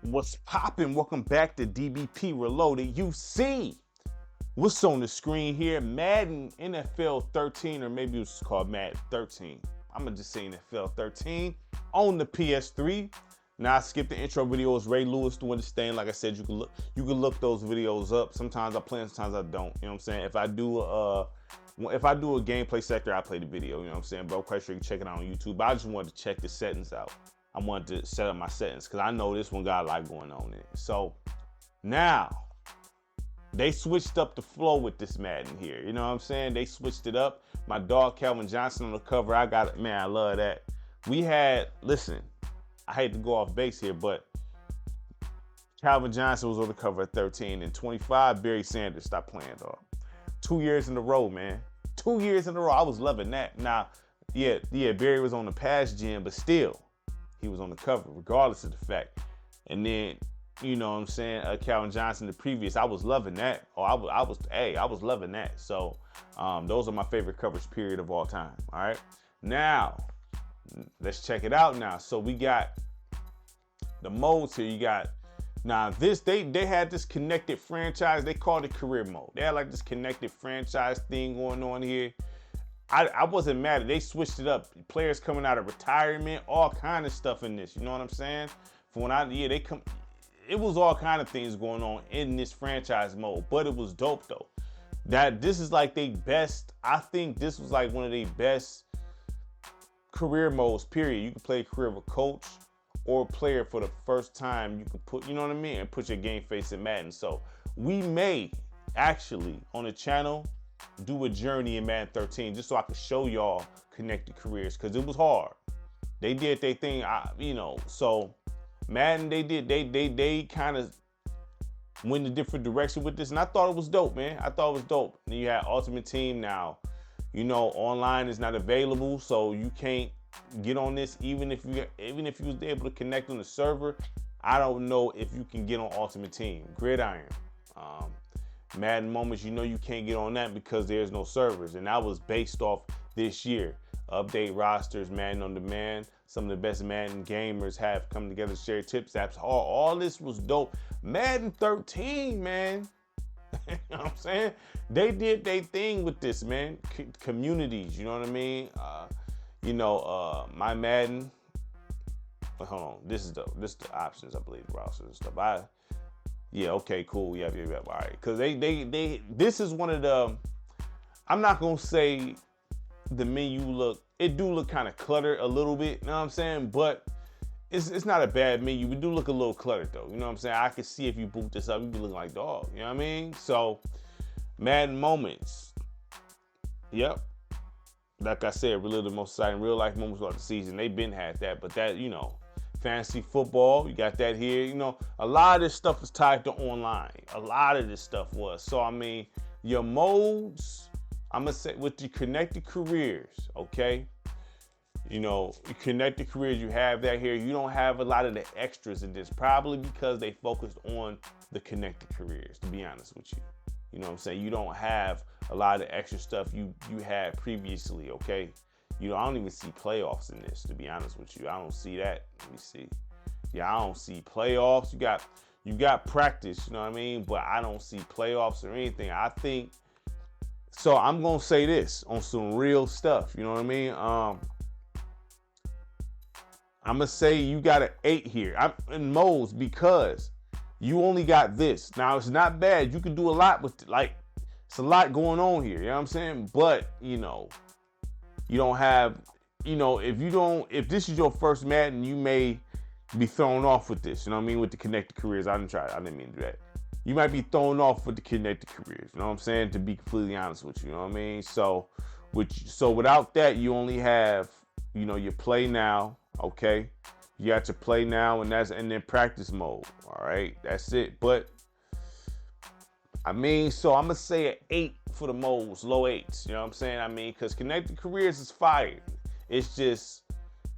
What's poppin'? Welcome back to DBP Reloaded. You see what's on the screen here? Madden NFL 13, or maybe it was called Madden 13. I'm gonna just say NFL 13 on the PS3. Now I skipped the intro videos. Ray Lewis doing this thing. Like I said, you can look those videos up. Sometimes I play, sometimes I don't. You know what I'm saying? If I do a gameplay sector, I play the video. You know what I'm saying? But I'm quite sure you can check it out on YouTube. But I just wanted to check the settings out. I wanted to set up my settings because I know this one got a lot going on in it. So now they switched up the flow with this Madden here. You know what I'm saying? They switched it up. My dog Calvin Johnson on the cover. I got it, man. I love that. We had, listen, I hate to go off base here, but Calvin Johnson was on the cover at 13 and 25. Barry Sanders stopped playing, dog. 2 years in a row, man. 2 years in a row. I was loving that. Now, yeah, Barry was on the past gen, but still, he was on the cover, regardless of the fact. And then, you know what I'm saying, Calvin Johnson, the previous, I was loving that. I was loving that. So those are my favorite covers, period, of all time. All right. Now, let's check it out now. So we got the modes here. You got, now this, they had this connected franchise. They called it career mode. They had like this connected franchise thing going on here. I wasn't mad at it. They switched it up. Players coming out of retirement, all kind of stuff in this. You know what I'm saying? For when it was all kind of things going on in this franchise mode, but it was dope though. That this is like they best, I think this was like one of the best career modes, period. You can play a career of a coach or a player for the first time. You can put, you know what I mean? And put your game face in Madden. So we may actually on the channel do a journey in Madden 13 just so I could show y'all connected careers, because it was hard. They did their thing, so Madden, they kind of went a different direction with this, and I thought it was dope, man. I thought it was dope. And you had Ultimate Team now. You know, online is not available, so you can't get on this even if you was able to connect on the server. I don't know if you can get on Ultimate Team. Gridiron. Madden Moments, you know you can't get on that because there's no servers, and that was based off this year. Update rosters, Madden on Demand. Some of the best Madden gamers have come together to share tips, apps. All this was dope. Madden 13, man. You know what I'm saying? They did their thing with this, man. Communities, you know what I mean? My Madden. Hold on, this is the options, I believe, the rosters and stuff. Yeah, okay, cool. Yeah. All right. Because this is one of the, I'm not going to say the menu it do look kind of cluttered a little bit, you know what I'm saying? But it's not a bad menu. It do look a little cluttered though, you know what I'm saying? I can see if you boot this up, you be looking like dog, you know what I mean? So, Madden Moments. Yep. Like I said, really the most exciting real life moments of the season. They've been had that, but that, you know, fantasy football, you got that here. You know, a lot of this stuff is tied to online. A lot of this stuff was. So, I mean, your modes, I'm going to say with the connected careers, okay? You know, connected careers, you have that here. You don't have a lot of the extras in this, probably because they focused on the connected careers, to be honest with you. You know what I'm saying? You don't have a lot of the extra stuff you had previously, okay? You know, I don't even see playoffs in this, to be honest with you. I don't see that. Let me see. Yeah, I don't see playoffs. You got practice, you know what I mean? But I don't see playoffs or anything. I think, so I'm going to say this on some real stuff, you know what I mean? I'm going to say you got an 8 here. I'm in modes because you only got this. Now, it's not bad. You can do a lot with, like, it's a lot going on here, you know what I'm saying? But, you know, you don't have, you know, if this is your first Madden, you may be thrown off with this, you know what I mean? With the connected careers. I didn't mean to do that. You might be thrown off with the connected careers, you know what I'm saying? To be completely honest with you, you know what I mean? So without that, you only have, you know, your play now, okay? You got your play now, and then practice mode, all right? That's it. But I mean, so I'm gonna say an 8 for the modes, low 8s. You know what I'm saying? I mean, because connected careers is fire. It's just,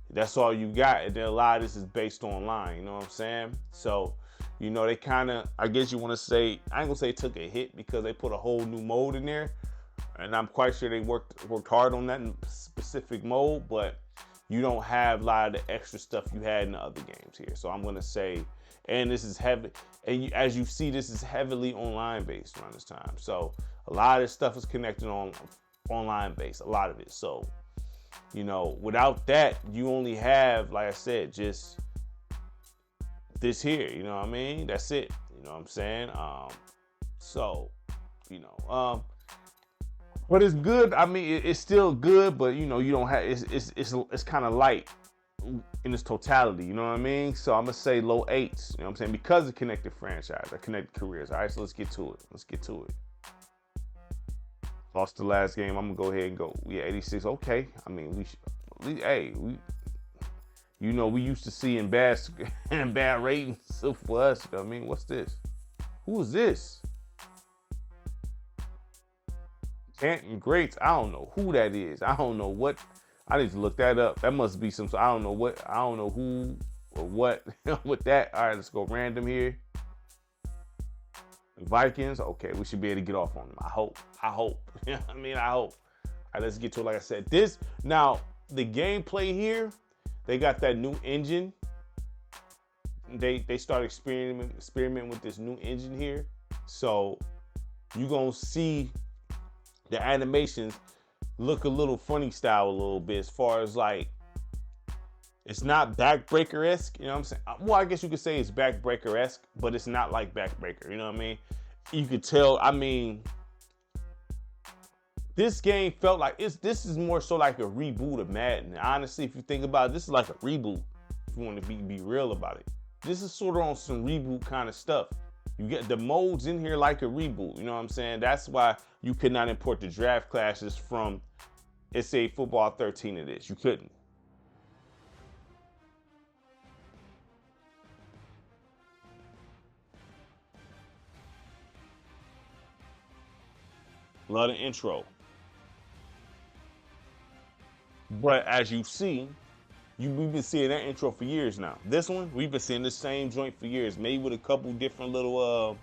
that's all you got. And then a lot of this is based online. You know what I'm saying? So, you know, they kind of, I guess you want to say, I ain't gonna say took a hit because they put a whole new mode in there. And I'm quite sure they worked hard on that specific mode, but you don't have a lot of the extra stuff you had in the other games here. So I'm gonna say And this is heavy, and as you see, this is heavily online based around this time. So a lot of this stuff is connected on online based, a lot of it. So, you know, without that, you only have, like I said, just this here, you know what I mean? That's it. You know what I'm saying? So, you know, but it's good. I mean, it's still good, but you know, you don't have it's kind of light in its totality, you know what I mean? So I'm gonna say low 8s, you know what I'm saying? Because of connected franchise, connected careers. All right, so let's get to it. Let's get to it. Lost the last game. I'm gonna go ahead and go. Yeah, 86. Okay. I mean, you know, we used to see in bad ratings for us. I mean, what's this? Who is this? Canton Greats. I don't know who that is. I don't know what. I need to look that up. That must be some. I don't know what. I don't know who or what with that. All right, let's go random here. Vikings. Okay, we should be able to get off on them. I hope. You know what I mean? I hope. All right, let's get to it. Like I said, this now the gameplay here. They got that new engine. They started experimenting with this new engine here. So you're gonna see the animations look a little funny style a little bit, as far as like it's not backbreaker-esque, you know what I'm saying? Well, I guess you could say it's backbreaker-esque, but it's not like backbreaker, you know what I mean? You could tell, I mean, this game felt like this is more so like a reboot of Madden. Honestly, if you think about it, this is like a reboot, if you want to be real about it. This is sort of on some reboot kind of stuff. You get the modes in here like a reboot, you know what I'm saying? That's why you could not import the draft classes from SA Football 13 of this. You couldn't. Love the intro. But as you see, we've been seeing that intro for years now. This one, we've been seeing the same joint for years, maybe with a couple different little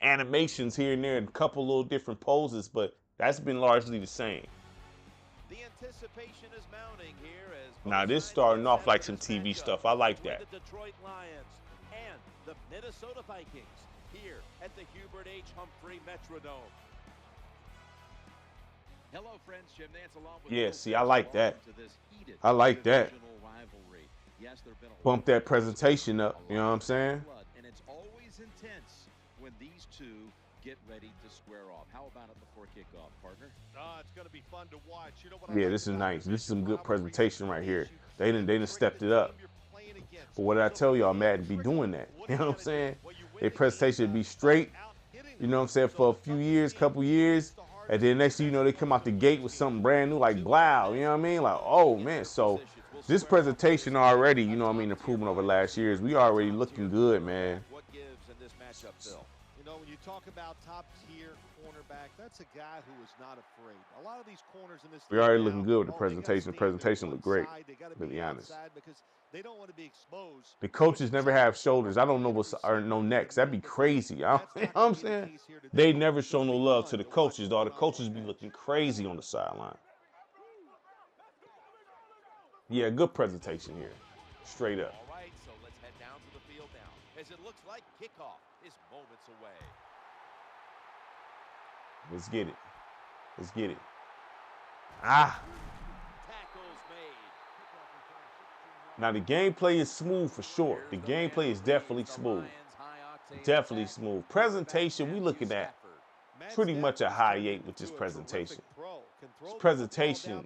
animations here and there, and a couple little different poses, but that's been largely the same. The anticipation is mounting here as now this starting off like some TV stuff. I like that. The Detroit Lions and the Minnesota Vikings here at the Hubert H. Humphrey Metrodome. Hello, friends. Jim Nance along with yeah, see, I like that. I like that. Yes, bump that presentation up, you know what I'm saying? And it's always intense when these two get ready to square off. How about it before kickoff, partner? It's going to be fun to watch. You know what yeah, this is nice. This is some good presentation right here. They done stepped it up. But what did I tell y'all, Madden be doing that? You know what I'm saying? Their presentation be straight, you know what I'm saying, for a few years, couple years. And then next thing you know, they come out the gate with something brand new like Blau, you know what I mean? Like, oh man, so this presentation already, you know what I mean, improvement over last years. We already looking good, man. What gives in this matchup, Phil? You know, when you talk about top tier cornerback, that's a guy who is not afraid. A lot of these corners in this we already looking good with the presentation. The presentation looked great, to be honest. Because they don't want to be exposed. The coaches never have shoulders. I don't know what's or no necks. That'd be crazy. You know what I'm saying? They never show no love to the coaches, though. The coaches be looking crazy on the sideline. Yeah, good presentation here. Straight up. All right, so let's head down to the field now, as it looks like kickoff is moments away. Let's get it. Let's get it. Ah. Tackles made. Now, the gameplay is smooth for sure. The gameplay is definitely smooth. Definitely smooth. Presentation, we looking at pretty much a high 8 with this presentation. This presentation,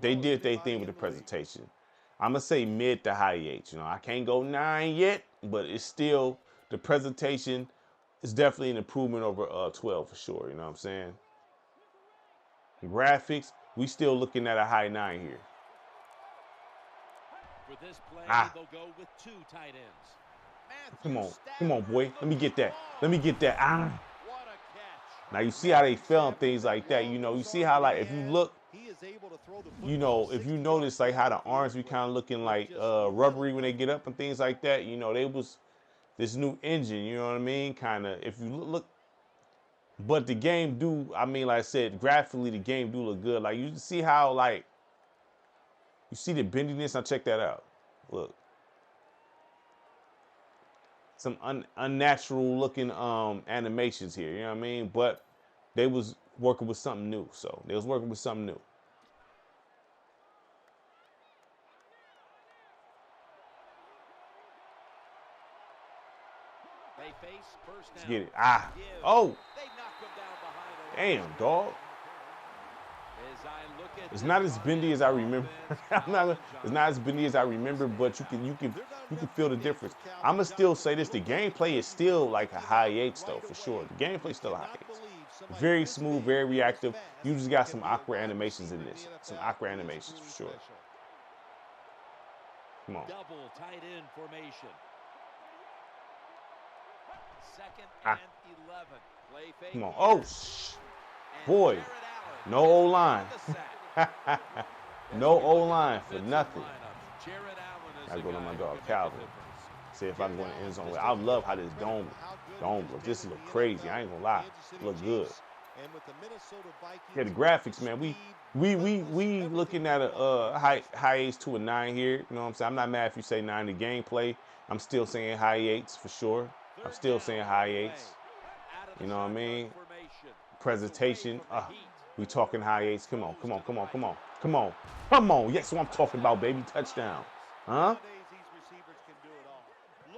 they did their thing with the presentation. I'm going to say mid to high 8. You know, I can't go 9 yet, but it's still, the presentation is definitely an improvement over 12 for sure. You know what I'm saying? Graphics, we still looking at a high 9 here. For this play, they'll go with 2 tight ends. Come on, boy. Let me get that. Let me get that. Ah. What a catch. Now you see how they film things like that. You know, you see how, like, if you look, you know, if you notice like how the arms be kind of looking like rubbery when they get up and things like that. You know, they was this new engine. You know what I mean? Kind of. If you look, but the game do. I mean, like I said, graphically the game do look good. Like you see how like. You see the bendiness? Now check that out. Look. unnatural looking animations here. You know what I mean? But they was working with something new. So they was working with something new. Let's get it. Ah. Oh. Damn, dog. It's not as bendy as I remember. It's not as bendy as I remember, but you can feel the difference. I'ma still say this: the gameplay is still like a high 8s though, for sure. The gameplay is still a high 8s. Very smooth, very reactive. You just got some awkward animations in this. Some awkward animations for sure. Come on. Double tight end formation. Second Ah. and 11. Play fake. Come on. Oh, boy. No O-line. No O-line for nothing. I go to my dog Calvin. See if I can go in the end zone. I love how this dome looks. This look crazy. I ain't gonna lie. Look good. Yeah, the graphics, man. We looking at a high 8s to a 9 here. You know what I'm saying? I'm not mad if you say 9. The gameplay, I'm still saying high 8s for sure. I'm still saying high 8s. You know what I mean? Presentation. We talking high 8s. Come on, come on, come on, come on, come on, come on. Yes, what I'm talking about, baby. Touchdown. Huh? These receivers can do it all.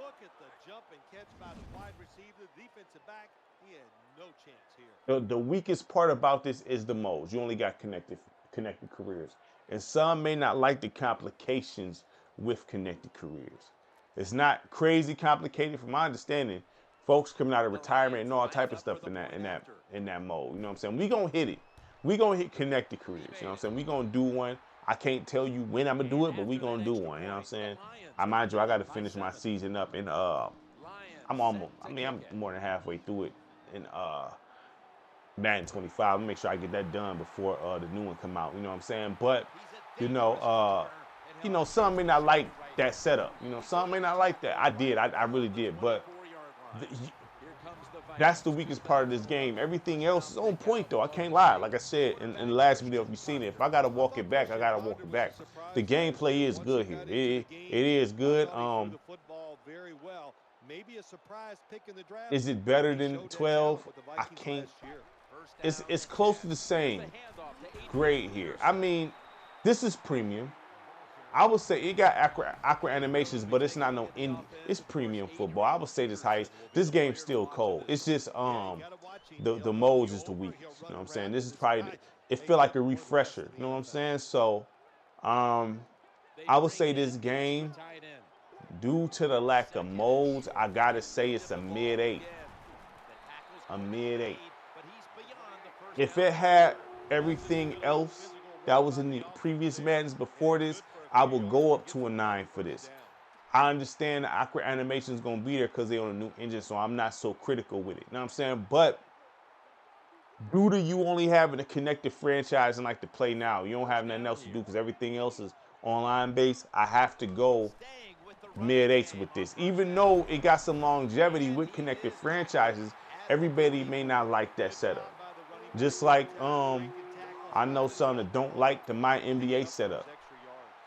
Look at the jump and catch by the wide receiver, defensive back. He had no chance here. The weakest part about this is the modes. You only got connected careers. And some may not like the complications with connected careers. It's not crazy complicated from my understanding. Folks coming out of retirement and all type of stuff in that mode. You know what I'm saying? We gonna hit it. We gonna hit connected careers. You know what I'm saying? We gonna do one. I can't tell you when I'm gonna do it, but we gonna do one. You know what I'm saying? I mind you, I gotta finish my season up in I'm more than halfway through it in Madden 25. Make sure I get that done before the new one come out. You know what I'm saying? But some may not like that setup. Some may not like that. I really did. But that's the weakest part of this game. Everything else is on point, though. I can't lie. Like I said in the last video, if you've seen it, if I gotta walk it back, I gotta walk it back. The gameplay is good here. It is good. Is it better than 12? I can't. It's close to the same grade here. I mean, this is premium. I would say it got awkward animations, but it's not it's premium football. I would say this highest. This game's still cold. It's just the modes is the weakest. You know what I'm saying? This is probably it feel like a refresher. You know what I'm saying? So I would say this game, due to the lack of modes, I gotta say it's a mid-8. A mid-8. If it had everything else that was in the previous Maddens before this, I will go up to a 9 for this. I understand the awkward animation is going to be there because they're on a new engine, so I'm not so critical with it. You know what I'm saying? But due to you only having a connected franchise and like to play now, you don't have nothing else to do because everything else is online based, I have to go mid-8s with this. Even though it got some longevity with connected franchises, everybody may not like that setup. Just like I know some that don't like the My NBA setup.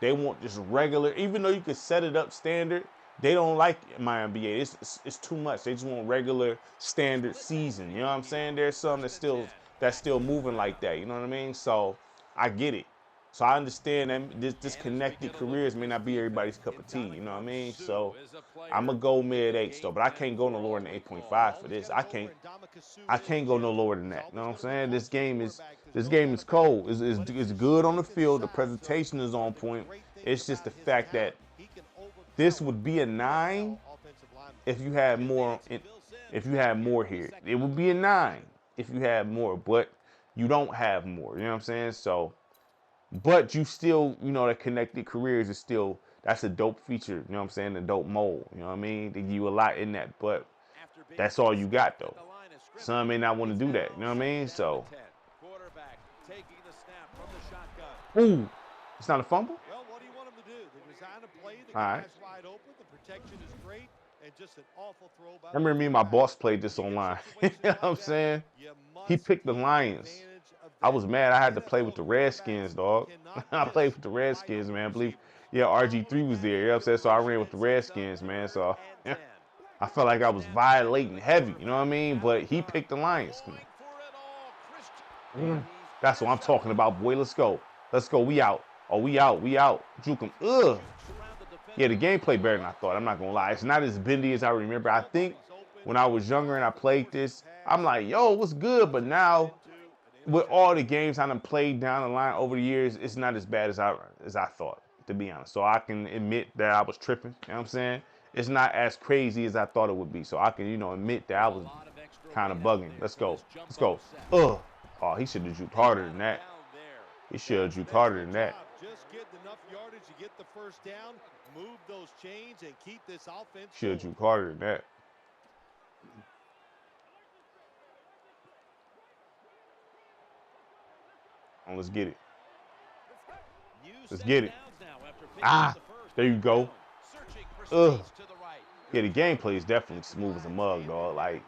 They want just regular, even though you could set it up standard, they don't like My NBA. It's too much. They just want regular standard season. You know what I'm saying? There's some that's still moving like that. You know what I mean? So I get it. So I understand that this connected careers may not be everybody's cup of tea. You know what I mean? So I'm gonna go mid-8s though, but I can't go no lower than 8.5 for this. I can't go no lower than that. You know what I'm saying? This game is cold. It's good on the field. The presentation is on point. It's just the fact that this would be a 9 if you had more. If you had more here, it would be a 9 if you had more, but you don't have more. You know what I'm saying? So. But you still, the connected careers is still, that's a dope feature, you know what I'm saying? A dope mode, you know what I mean? They give you a lot in that, but that's all you got though. Some may not want to do that, you know what I mean? So, ooh, it's not a fumble? Well, what do you want him to do? They design a play, the all right. guy's wide open, the protection is great, and just an awful throw by I remember me and my boss played this online, you know what I'm saying? He picked the Lions. I was mad I had to play with the Redskins, dog. I played with the Redskins, man. I believe, RG3 was there, you know what I'm saying? So I ran with the Redskins, man. So I I felt like I was violating heavy, you know what I mean? But he picked the Lions. Come on. That's what I'm talking about, boy. Let's go. Let's go. We out. Oh, we out. We out. Juke him. Ugh. Yeah, the gameplay better than I thought. I'm not going to lie. It's not as bendy as I remember. I think when I was younger and I played this, I'm like, yo, what's good? But now, with all the games I done played down the line over the years, it's not as bad as I thought, to be honest. So I can admit that I was tripping. You know what I'm saying? It's not as crazy as I thought it would be. So I can, admit that I was kind of bugging. Let's go. Let's go. Ugh. Oh, he should have juked harder than that. He should have juked harder than that. Just get enough yardage to get the first down, move those chains, and keep this offense. Should have juked harder than that. Oh, let's get it. Let's get it. Ah, there you go. Ugh. Yeah, the gameplay is definitely smooth as a mug, dog. Like,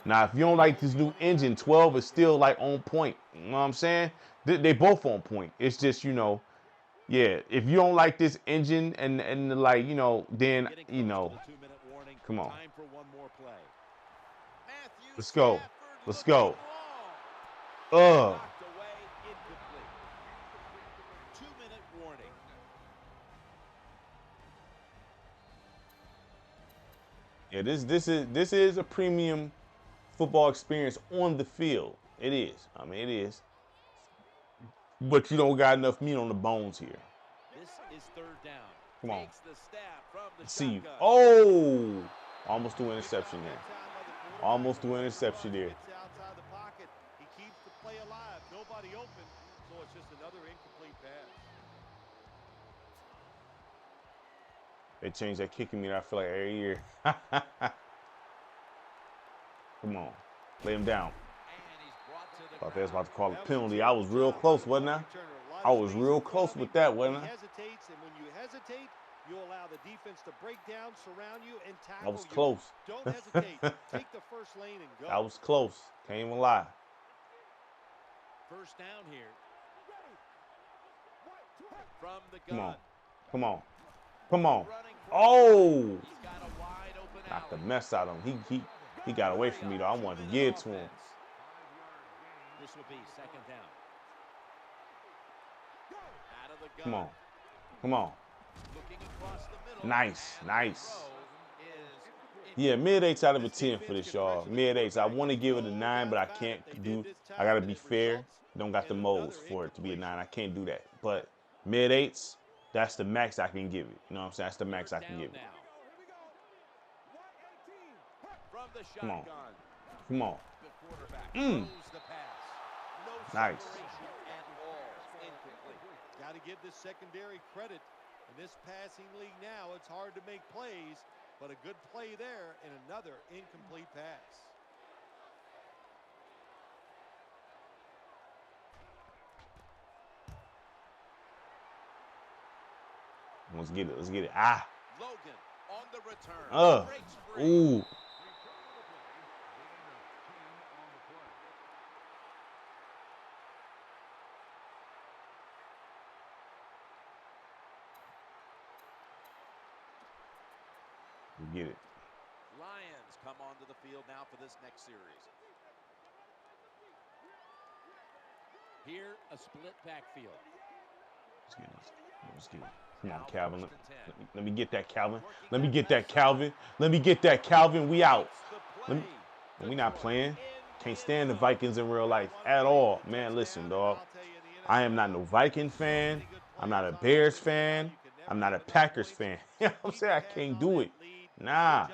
now, if you don't like this new engine, 12 is still, like, on point. You know what I'm saying? They both on point. It's just, yeah, if you don't like this engine and like, then, come on. Let's go. Let's go. Ugh. Yeah, this is a premium football experience on the field. It is. I mean, it is. But you don't got enough meat on the bones here. This is third down. Come on. Takes the snap from the Let's see you. shotgun. Oh! Almost threw interception there. Almost threw interception there. Gets outside the pocket. He keeps the play alive. Nobody open, so it's just another incomplete pass. They change that kicking meter, I feel like, every year. Come on. Lay him down. Thought they was about to call a penalty. I was real close, wasn't I? I was real close with that, wasn't I? Hesitates, and when you hesitate, you allow the defense to break down, surround you, and tackle you. I was close. Don't hesitate. Take the first lane and go. I was close. Can't even lie. First down here. From the Come gun. on. Come on. Come on. Oh! Knocked the mess out of him. He got away from me, though. I wanted to give it to him. This will be second down. Out of the gun. Come on. Come on. Looking across the middle. Nice. And Nice. the throw is Yeah, mid-8s out of a 10 for this, y'all. Mid-8s. I want to give it a 9, but I can't do. I got to be fair. Don't got the modes for it to be a 9. I can't do that. But mid-8s, that's the max I can give it. You know what I'm saying? That's the max I can give it. Come on. Come on. Nice. Got to give this secondary credit. In this passing league now, it's hard to make plays, but a good play there and another incomplete pass. Let's get it. Let's get it. Ah. Logan on the return. Breaks free. Ooh. Get it. Lions come onto the field now for this next series. Here, a split backfield. Let's get it. Let's get it. Come on, Calvin. Let me get that, Calvin. Let me get that, Calvin. Let me get that, Calvin. We out. We not playing. Can't stand the Vikings in real life at all. Man, listen, dog. I am not no Viking fan. I'm not a Bears fan. I'm not a Packers fan. You know what I'm saying? I can't do it. Nah.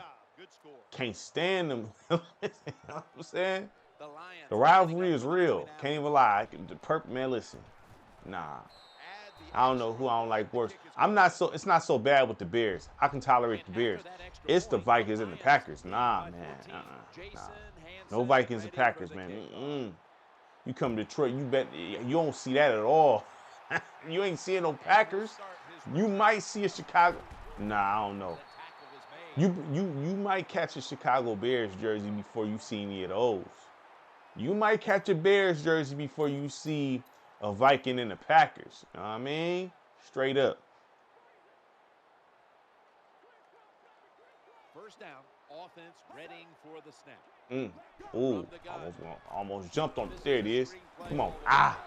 Can't stand them. You know what I'm saying? The rivalry is real. Can't even lie. Man, listen. Nah. I don't know who I don't like worse. It's not so bad with the Bears. I can tolerate the Bears. It's the Vikings and the Packers. Nah, man. Nah. No Vikings and Packers, man. You come to Detroit, you don't see that at all. You ain't seeing no Packers. You might see a Chicago. Nah, I don't know. You might catch a Chicago Bears jersey before you see any of those. You might catch a Bears jersey before you see a Viking and the Packers. You know what I mean? Straight up. First down. Offense readying for the snap. Ooh, almost jumped on it. There it is. Come on. Ah,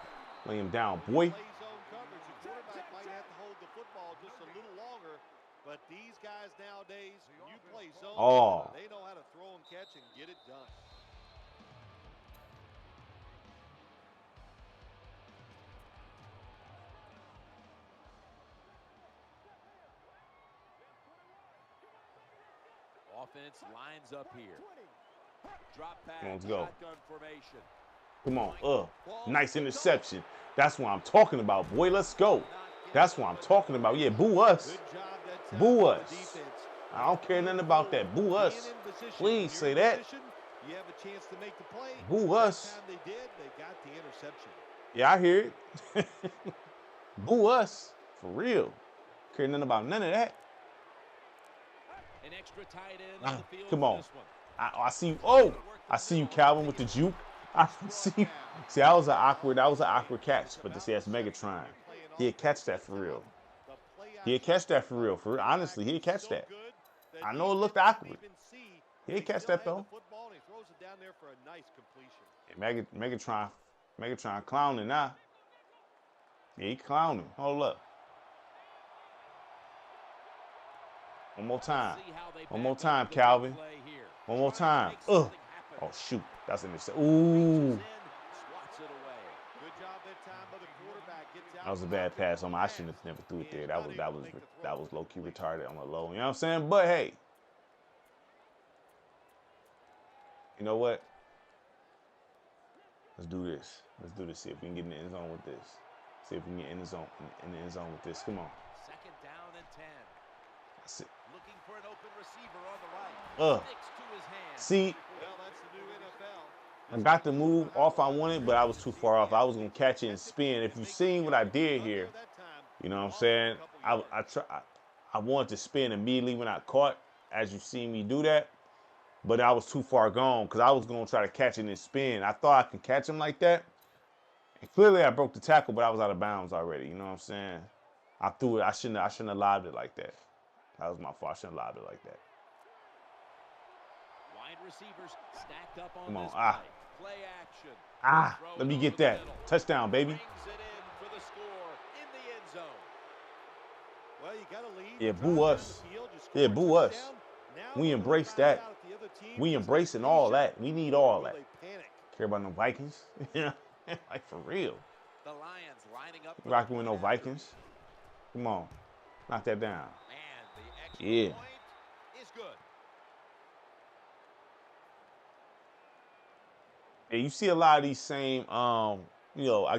lay him down, boy. Play zone coverage. The quarterback might have to hold the football just a little longer, but these guys nowadays, when you play zone, Oh. they know how to throw and catch and get it done. Offense lines up here. Drop back. Let's go. Shotgun formation. Come on. Nice interception. That's what I'm talking about, boy. Let's go. That's what I'm talking about. Yeah, boo us. Boo us. I don't care nothing about that. Boo us. Please say that. You have a chance to make the play. Boo us. That time they did, they got the interception. Yeah, I hear it. Boo us. For real. Care nothing about none of that. An extra tight end on the field. Come on. This one. I see you. Oh, I see you, Calvin, with the juke. I see you. See, that was an awkward catch. But to see that's Megatron. He'd catch that for real. He'd catch that for real. Honestly, he'd catch that. I know it looked awkward. He'd catch that though. Yeah, Megatron clowning now. Yeah, he clowning. Hold up. One more time. One more time, Calvin. One more time. Oh, shoot. That's an interception. Ooh. That was a bad pass on my. I shouldn't have never threw it there. That was low-key retarded on the low. You know what I'm saying? But hey. You know what? Let's do this. Let's do this. See if we can get in the end zone with this. See if we can get in the end zone with this. Come on. Second down and 10. That's it. Looking for an open receiver on the right. Sticks to his hand. See, Well, that's the new NFL. I got the move off I wanted, but I was too far off. I was gonna catch it and spin. If you've seen what I did here, you know what I'm saying? I wanted to spin immediately when I caught, as you see me do that, but I was too far gone because I was gonna try to catch it and spin. I thought I could catch him like that, and clearly I broke the tackle, but I was out of bounds already. You know what I'm saying? I threw it. I shouldn't have lobbed it like that. That was my fault. I shouldn't have lobbed it like that. Wide receivers stacked up on Come on. this play action. Let me get that. Touchdown, baby. Brings it in for the score in the end zone. Well, you got to lead. Yeah, boo us. Yeah, boo us. We embrace that. We embracing all that. We need all that. Care about no Vikings? Yeah, like for real. The Lions lining up. Rocking with no Vikings. Come on, knock that down. And the extra point is good. Yeah, you see a lot of these same, I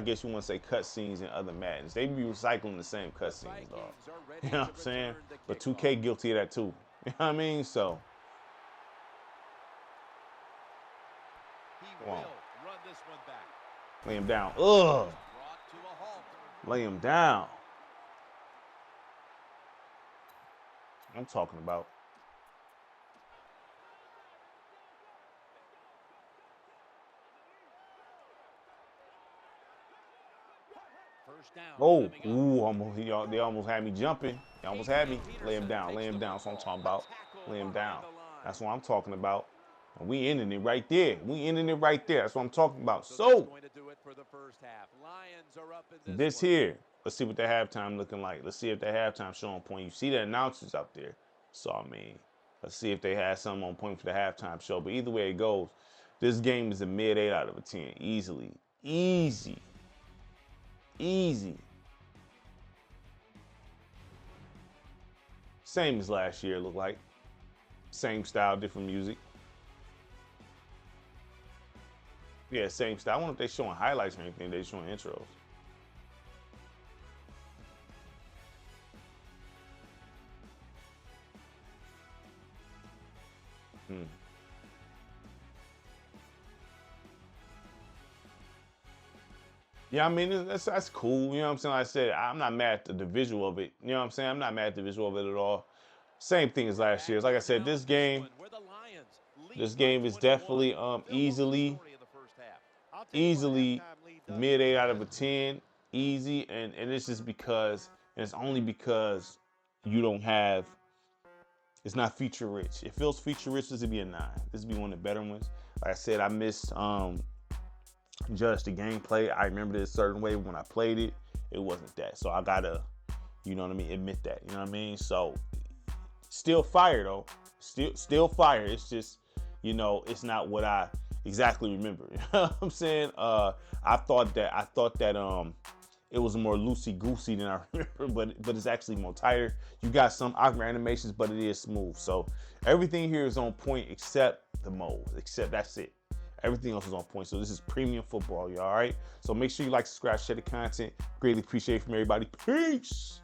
guess you want to say cutscenes in other Maddens. They be recycling the same cutscenes, dog. You know what I'm saying? But 2K guilty of that too. You know what I mean? So. He will run this one back. Lay him down. Ugh. Brought to a halt. Lay him down. I'm talking about. First down. Oh, they almost had me jumping. They almost had me. Lay him down. Lay him down. That's what I'm talking about. Lay him down. That's what I'm talking about. And we ending it right there. We ending it right there. That's what I'm talking about. So this here, let's see what the halftime looking like. Let's see if the halftime show on point. You see the announcers out there. So I mean, let's see if they had something on point for the halftime show. But either way it goes, this game is a mid 8 out of a 10. Easily. Easy. Same as last year, look like. Same style, different music. Yeah, same style. I wonder if they're showing highlights or anything. They're showing intros. Yeah, I mean, that's cool. You know what I'm saying? Like I said, I'm not mad at the visual of it. You know what I'm saying? I'm not mad at the visual of it at all. Same thing as last year. Like I said, this game is definitely easily mid 8 out of a 10. Easy. And it's just because, and it's only because you don't have It's not feature rich. It feels feature rich. This would be a 9. This would be one of the better ones. Like I said, I missed judge the gameplay. I remember it a certain way when I played it. It wasn't that. So I gotta, you know what I mean, admit that. You know what I mean? So still fire though. Still fire. It's just, you know, it's not what I exactly remember. You know what I'm saying? I thought that it was more loosey-goosey than I remember, but it's actually more tighter. You got some awkward animations, but it is smooth. So everything here is on point except the mode, except that's it. Everything else is on point. So this is premium football, y'all, all right? So make sure you like, subscribe, share the content. Greatly appreciate it from everybody. Peace.